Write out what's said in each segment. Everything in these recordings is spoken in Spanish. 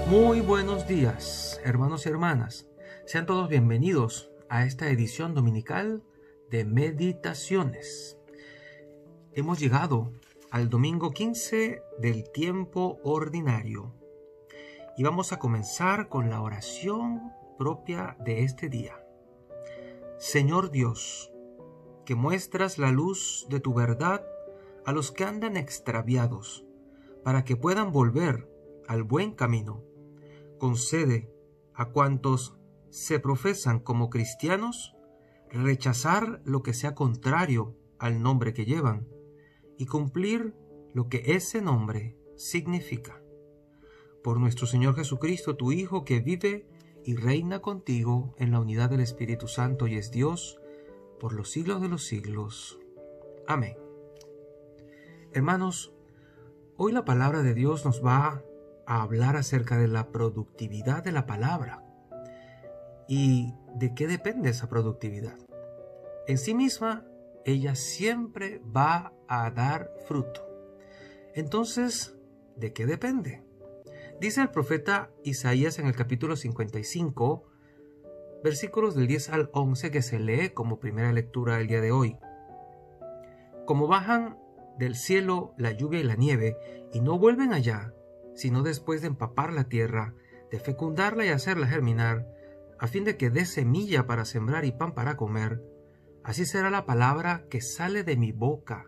Muy buenos días, hermanos y hermanas. Sean todos bienvenidos a esta edición dominical de Meditaciones. Hemos llegado al domingo 15 del tiempo ordinario y vamos a comenzar con la oración propia de este día. Señor Dios, que muestras la luz de tu verdad a los que andan extraviados, para que puedan volver al buen camino. Concede a cuantos se profesan como cristianos rechazar lo que sea contrario al nombre que llevan y cumplir lo que ese nombre significa. Por nuestro Señor Jesucristo, tu Hijo, que vive y reina contigo en la unidad del Espíritu Santo y es Dios por los siglos de los siglos. Amén. Hermanos, hoy la palabra de Dios nos va a hablar acerca de la productividad de la palabra. ¿Y de qué depende esa productividad? En sí misma, ella siempre va a dar fruto. Entonces, ¿de qué depende? Dice el profeta Isaías en el capítulo 55, versículos del 10 al 11, que se lee como primera lectura el día de hoy. Como bajan del cielo la lluvia y la nieve, y no vuelven allá, sino después de empapar la tierra, de fecundarla y hacerla germinar, a fin de que dé semilla para sembrar y pan para comer, así será la palabra que sale de mi boca,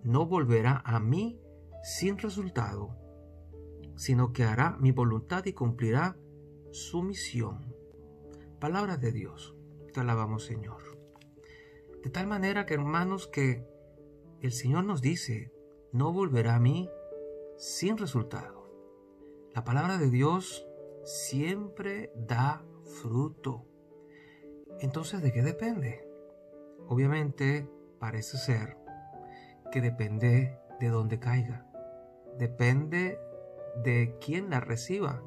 no volverá a mí sin resultado, sino que hará mi voluntad y cumplirá su misión. Palabra de Dios, te alabamos, Señor. De tal manera que, hermanos, que el Señor nos dice, no volverá a mí sin resultado. La palabra de Dios siempre da fruto. Entonces, ¿de qué depende? Obviamente, parece ser que depende de dónde caiga. Depende de quién la reciba.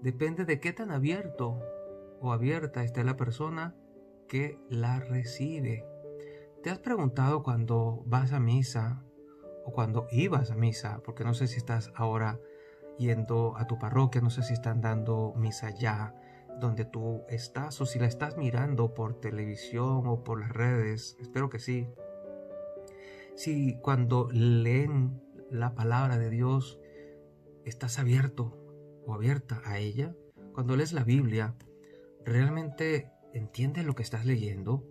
Depende de qué tan abierto o abierta esté la persona que la recibe. ¿Te has preguntado cuando vas a misa o cuando ibas a misa? Porque no sé si estás ahora yendo a tu parroquia, no sé si están dando misa ya donde tú estás o si la estás mirando por televisión o por las redes. Espero que sí. Si cuando leen la palabra de Dios estás abierto o abierta a ella, cuando lees la Biblia, ¿realmente entiendes lo que estás leyendo?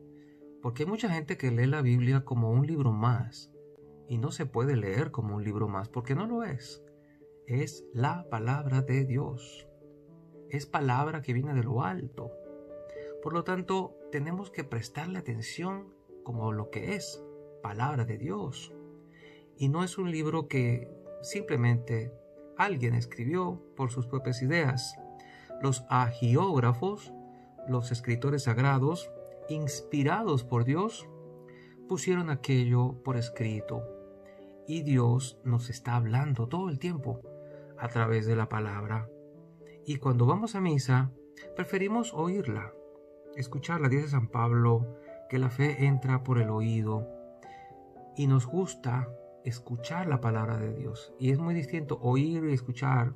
Porque hay mucha gente que lee la Biblia como un libro más y no se puede leer como un libro más porque no lo es. Es la palabra de Dios. Es palabra que viene de lo alto. Por lo tanto, tenemos que prestarle atención como lo que es palabra de Dios. Y no es un libro que simplemente alguien escribió por sus propias ideas. Los agiógrafos, los escritores sagrados, inspirados por Dios, pusieron aquello por escrito. Y Dios nos está hablando todo el tiempo a través de la palabra. Y cuando vamos a misa, preferimos oírla, escucharla. Dice San Pablo que la fe entra por el oído y nos gusta escuchar la palabra de Dios. Y es muy distinto oír y escuchar.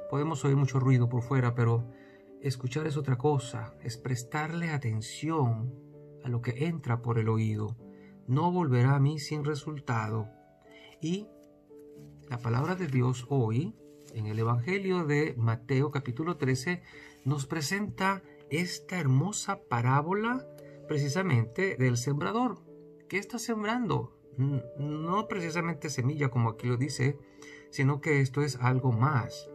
Podemos oír mucho ruido por fuera, pero escuchar es otra cosa, es prestarle atención a lo que entra por el oído. No volverá a mí sin resultado. Y la palabra de Dios hoy, en el Evangelio de Mateo capítulo 13, nos presenta esta hermosa parábola precisamente del sembrador. ¿Qué está sembrando? No precisamente semilla como aquí lo dice, sino que esto es algo más.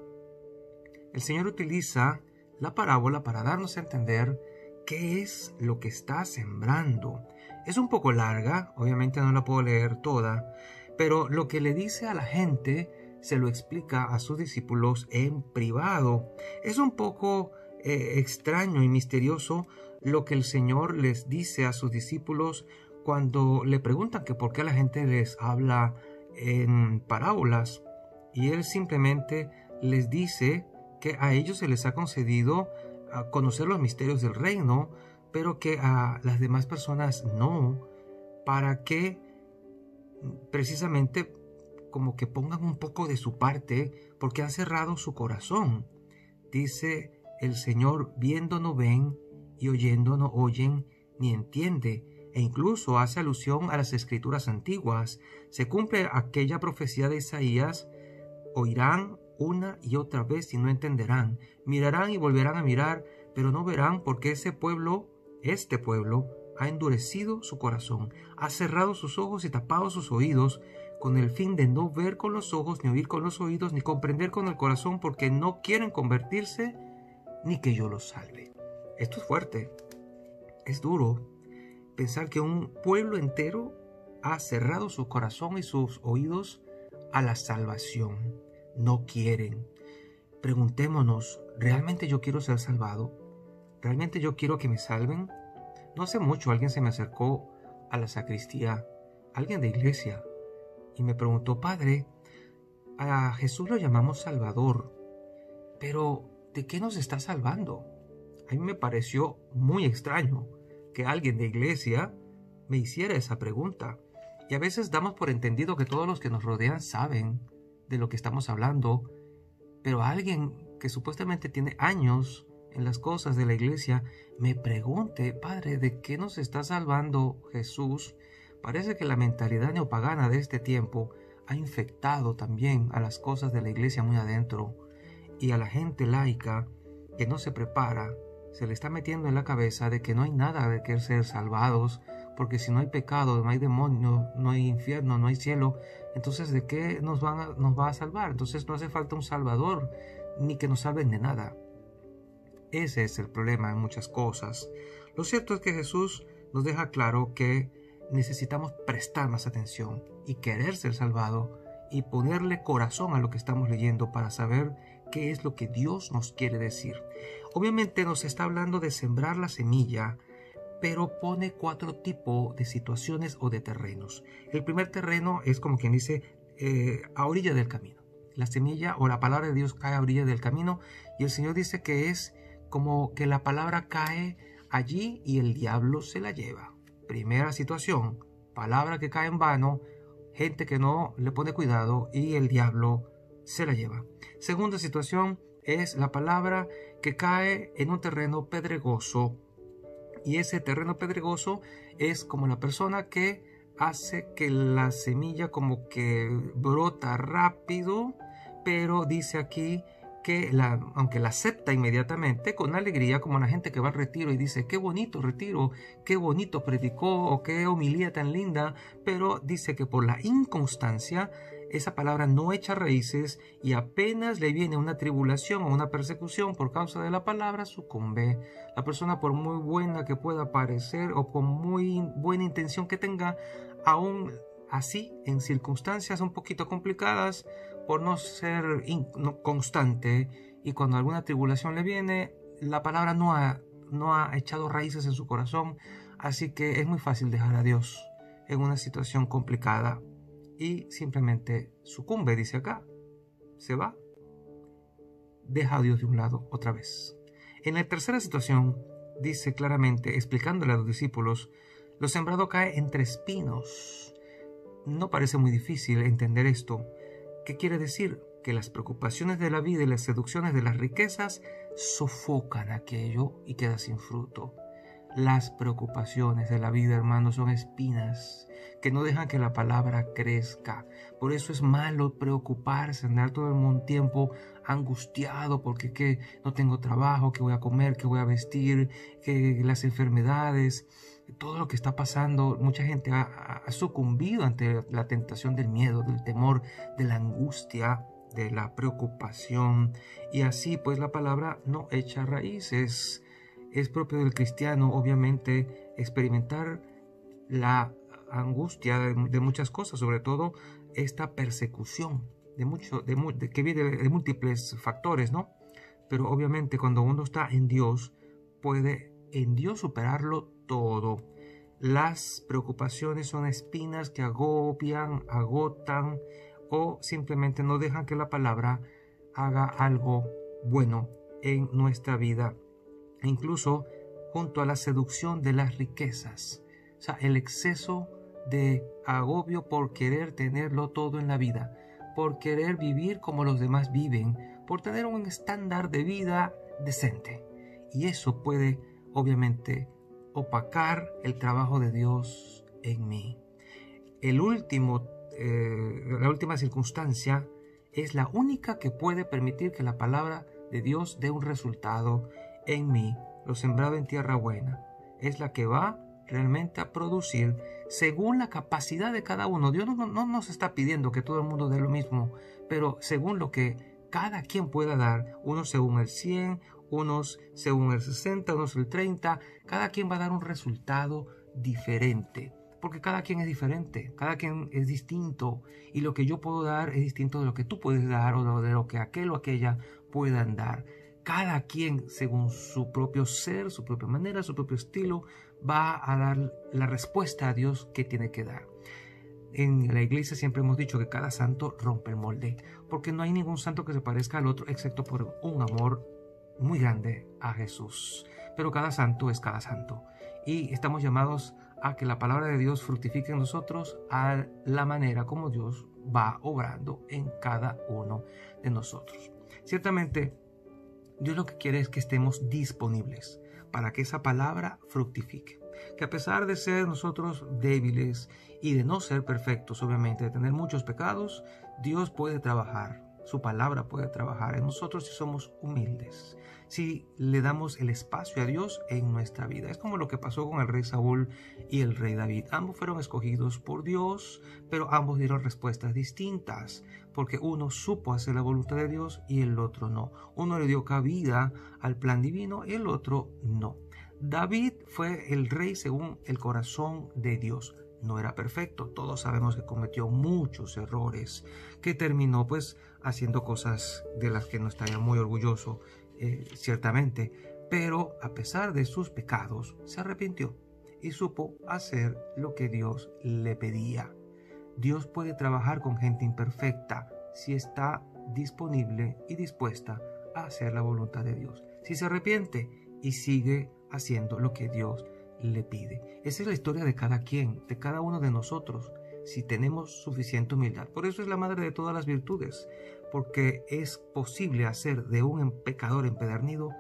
El Señor utiliza la parábola para darnos a entender qué es lo que está sembrando. Es un poco larga, obviamente no la puedo leer toda, pero lo que le dice a la gente se lo explica a sus discípulos en privado. Es un poco extraño y misterioso lo que el Señor les dice a sus discípulos cuando le preguntan que por qué la gente les habla en parábolas. Y Él simplemente les dice que a ellos se les ha concedido a conocer los misterios del reino, pero que a las demás personas no, para que precisamente como que pongan un poco de su parte porque han cerrado su corazón. Dice el Señor, viendo no ven y oyendo no oyen ni entiende. E incluso hace alusión a las escrituras antiguas. Se cumple aquella profecía de Isaías: oirán una y otra vez y no entenderán. Mirarán y volverán a mirar, pero no verán, porque este pueblo, ha endurecido su corazón, ha cerrado sus ojos y tapado sus oídos, con el fin de no ver con los ojos, ni oír con los oídos, ni comprender con el corazón, porque no quieren convertirse, ni que yo los salve. Esto es fuerte, es duro. Pensar que un pueblo entero ha cerrado su corazón y sus oídos a la salvación. No quieren. Preguntémonos, ¿realmente yo quiero ser salvado? ¿Realmente yo quiero que me salven? No hace mucho alguien se me acercó a la sacristía, alguien de iglesia, y me preguntó: Padre, a Jesús lo llamamos Salvador, pero ¿de qué nos está salvando? A mí me pareció muy extraño que alguien de iglesia me hiciera esa pregunta. Y a veces damos por entendido que todos los que nos rodean saben de lo que estamos hablando, pero alguien que supuestamente tiene años en las cosas de la iglesia me pregunte: Padre, ¿de qué nos está salvando Jesús? Parece que la mentalidad neopagana de este tiempo ha infectado también a las cosas de la iglesia muy adentro, y a la gente laica que no se prepara se le está metiendo en la cabeza de que no hay nada de que ser salvados, porque si no hay pecado, no hay demonio, no hay infierno, no hay cielo, entonces ¿de qué nos va a salvar? Entonces no hace falta un salvador, ni que nos salven de nada. Ese es el problema en muchas cosas. Lo cierto es que Jesús nos deja claro que necesitamos prestar más atención y querer ser salvado y ponerle corazón a lo que estamos leyendo para saber qué es lo que Dios nos quiere decir. Obviamente nos está hablando de sembrar la semilla, pero pone 4 tipos de situaciones o de terrenos. El primer terreno es, como quien dice, a orilla del camino. La semilla o la palabra de Dios cae a orilla del camino, y el Señor dice que es como que la palabra cae allí y el diablo se la lleva. Primera situación, palabra que cae en vano, gente que no le pone cuidado y el diablo se la lleva. Segunda situación es la palabra que cae en un terreno pedregoso, y ese terreno pedregoso es como la persona que hace que la semilla como que brota rápido, pero dice aquí que aunque la acepta inmediatamente con alegría, como la gente que va al retiro y dice: qué bonito retiro, qué bonito predicó, o qué homilía tan linda, pero dice que por la inconstancia esa palabra no echa raíces, y apenas le viene una tribulación o una persecución por causa de la palabra, sucumbe. La persona, por muy buena que pueda parecer o con muy buena intención que tenga, aún así, en circunstancias un poquito complicadas, por no ser constante, y cuando alguna tribulación le viene, la palabra no ha echado raíces en su corazón, así que es muy fácil dejar a Dios en una situación complicada y simplemente sucumbe, dice acá, se va, deja a Dios de un lado otra vez. En la tercera situación dice claramente, explicándole a los discípulos: lo sembrado cae entre espinos. No parece muy difícil entender esto. ¿Qué quiere decir? Que las preocupaciones de la vida y las seducciones de las riquezas sofocan aquello y queda sin fruto. Las preocupaciones de la vida, hermanos, son espinas que no dejan que la palabra crezca. Por eso es malo preocuparse, andar todo el tiempo angustiado porque que no tengo trabajo, que voy a comer, que voy a vestir, que las enfermedades, todo lo que está pasando. Mucha gente ha sucumbido ante la tentación del miedo, del temor, de la angustia, de la preocupación, y así pues la palabra no echa raíces. Es propio del cristiano, obviamente, experimentar la angustia de muchas cosas, sobre todo esta persecución que viene de múltiples factores, ¿no? Pero obviamente cuando uno está en Dios, puede en Dios superarlo todo. Las preocupaciones son espinas que agobian, agotan, o simplemente no dejan que la palabra haga algo bueno en nuestra vida. Incluso junto a la seducción de las riquezas, o sea, el exceso de agobio por querer tenerlo todo en la vida. por querer vivir como los demás viven, por tener un estándar de vida decente. Y eso puede, obviamente, opacar el trabajo de Dios en mí. La última circunstancia es la única que puede permitir que la palabra de Dios dé un resultado en mí. Lo sembrado en tierra buena es la que va realmente a producir según la capacidad de cada uno. Dios no nos está pidiendo que todo el mundo dé lo mismo, pero según lo que cada quien pueda dar, unos según el 100, unos según el 60, unos el 30, cada quien va a dar un resultado diferente, porque cada quien es diferente, cada quien es distinto, y lo que yo puedo dar es distinto de lo que tú puedes dar o de lo que aquel o aquella puedan dar. Cada quien, según su propio ser, su propia manera, su propio estilo, va a dar la respuesta a Dios que tiene que dar. En la iglesia siempre hemos dicho que cada santo rompe el molde, porque no hay ningún santo que se parezca al otro, excepto por un amor muy grande a Jesús. Pero cada santo es cada santo. Y estamos llamados a que la palabra de Dios fructifique en nosotros a la manera como Dios va obrando en cada uno de nosotros. Ciertamente, Dios lo que quiere es que estemos disponibles para que esa palabra fructifique. Que a pesar de ser nosotros débiles y de no ser perfectos, obviamente, de tener muchos pecados, Dios puede trabajar. Su palabra puede trabajar en nosotros si somos humildes, si le damos el espacio a Dios en nuestra vida. Es como lo que pasó con el rey Saúl y el rey David. Ambos fueron escogidos por Dios, pero ambos dieron respuestas distintas, porque uno supo hacer la voluntad de Dios y el otro no. Uno le dio cabida al plan divino y el otro no. David fue el rey según el corazón de Dios. No era perfecto, todos sabemos que cometió muchos errores, que terminó pues haciendo cosas de las que no estaría muy orgulloso, ciertamente, pero a pesar de sus pecados se arrepintió y supo hacer lo que Dios le pedía. Dios puede trabajar con gente imperfecta si está disponible y dispuesta a hacer la voluntad de Dios, si se arrepiente y sigue haciendo lo que Dios le pide. Esa es la historia de cada quien, de cada uno de nosotros, si tenemos suficiente humildad. Por eso es la madre de todas las virtudes, porque es posible hacer de un pecador empedernido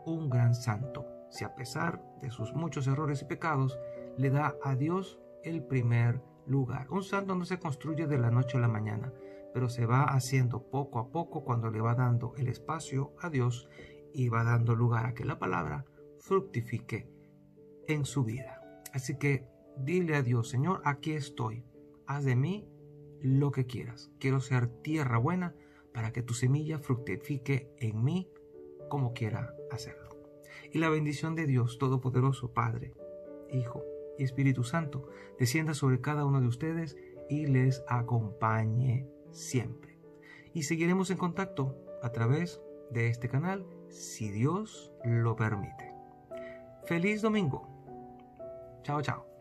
un gran santo, si a pesar de sus muchos errores y pecados, le da a Dios el primer lugar. Un santo no se construye de la noche a la mañana, pero se va haciendo poco a poco cuando le va dando el espacio a Dios y va dando lugar a que la palabra fructifique en su vida. Así que dile a Dios: Señor, aquí estoy, haz de mí lo que quieras. Quiero ser tierra buena para que tu semilla fructifique en mí como quiera hacerlo. Y la bendición de Dios Todopoderoso, Padre, Hijo y Espíritu Santo, descienda sobre cada uno de ustedes y les acompañe siempre. Y seguiremos en contacto a través de este canal, si Dios lo permite. ¡Feliz domingo! Chao, chao.